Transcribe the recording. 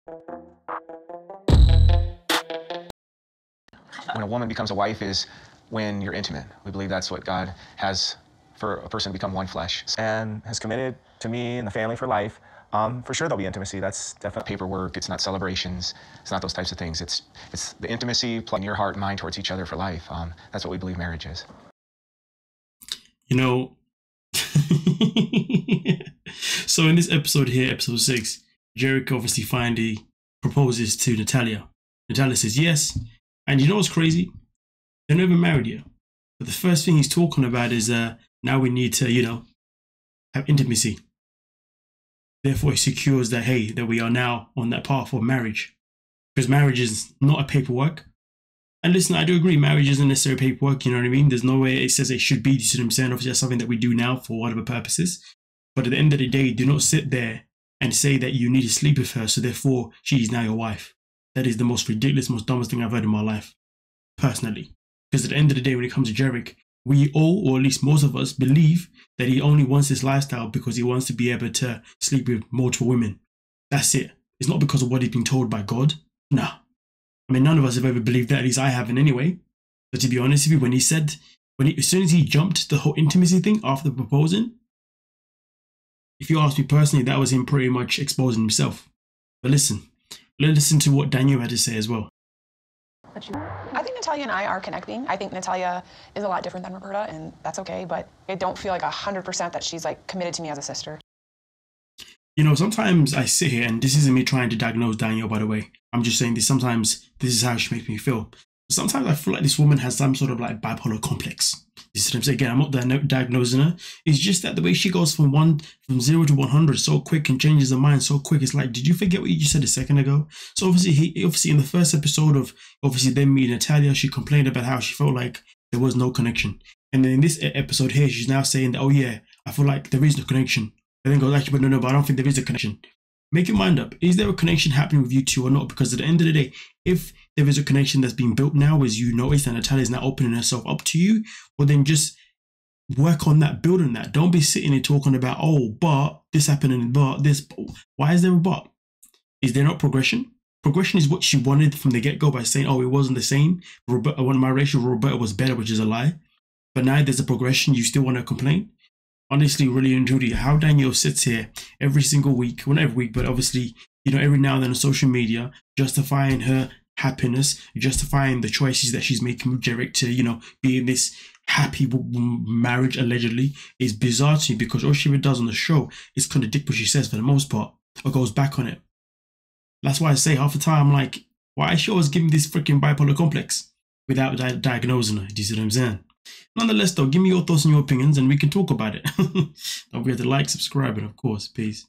When a woman becomes a wife is when you're intimate. We believe that's what God has for a person to become one flesh. And has committed to me and the family for life. For sure there'll be intimacy. That's definitely Paperwork, it's not celebrations, it's not those types of things. It's the intimacy in your heart and mind towards each other for life. That's what we believe marriage is. You know, so in this episode here, episode 6, Garrick obviously finally proposes to Natalia. Natalia says yes. And you know what's crazy? They're never married yet. But the first thing he's talking about is now we need to, you know, have intimacy. Therefore, he secures that, hey, that we are now on that path of marriage. Because marriage is not a paperwork. And listen, I do agree, marriage isn't necessarily paperwork, you know what I mean? There's no way it says it should be, you see what I'm saying? Obviously, that's something that we do now for whatever purposes. But at the end of the day, do not sit there and say that you need to sleep with her, so therefore, she is now your wife. That is the most ridiculous, most dumbest thing I've heard in my life, personally. Because at the end of the day, when it comes to Garrick, we all, or at least most of us, believe that he only wants this lifestyle because he wants to be able to sleep with multiple women. That's it. It's not because of what he's been told by God. No. I mean, none of us have ever believed that, at least I haven't anyway. But to be honest with you, when he said, as soon as he jumped the whole intimacy thing after proposing, if you ask me personally, that was him pretty much exposing himself. But listen, let's listen to what Daniel had to say as well. I think Natalia and I are connecting. I think Natalia is a lot different than Roberta, and that's okay, but I don't feel like 100% that she's like committed to me as a sister. You know, sometimes I sit here, and this isn't me trying to diagnose Daniel, by the way. I'm just saying this, sometimes this is how she makes me feel. Sometimes I feel like this woman has some sort of like bipolar complex. You see what I'm saying? Again, I'm not diagnosing her. It's just that the way she goes from 0 to 100 so quick and changes her mind so quick. It's like, did you forget what you just said a second ago? So obviously in the first episode of them meeting Natalia, she complained about how she felt like there was no connection. And then in this episode here, she's now saying that, oh yeah, I feel like there is no connection. And then goes, actually, but no, but I don't think there is a connection. Make your mind up. Is there a connection happening with you two or not? Because at the end of the day, if there is a connection that's being built now, as you notice that Natalia is now opening herself up to you, well then just work on that, build on that. Don't be sitting and talking about, oh, but this happened and but this. Why is there a but? Is there not progression? Progression is what she wanted from the get-go by saying, oh, it wasn't the same. Roberta, one of my ratio, Roberta was better, which is a lie. But now there's a progression, you still want to complain? Honestly, really and truly, how Daniel sits here every single week, well, not every week, but obviously, you know, every now and then on social media, justifying her happiness, justifying the choices that she's making with Garrick to, you know, be in this happy marriage, allegedly, is bizarre to me, because all she ever does on the show is contradict what she says for the most part, or goes back on it. That's why I say half the time, I'm like, why is she always giving this freaking bipolar complex without diagnosing her? Do you see what I'm saying? Nonetheless, though, give me your thoughts and your opinions and we can talk about it. Don't forget to like, subscribe, and of course, peace.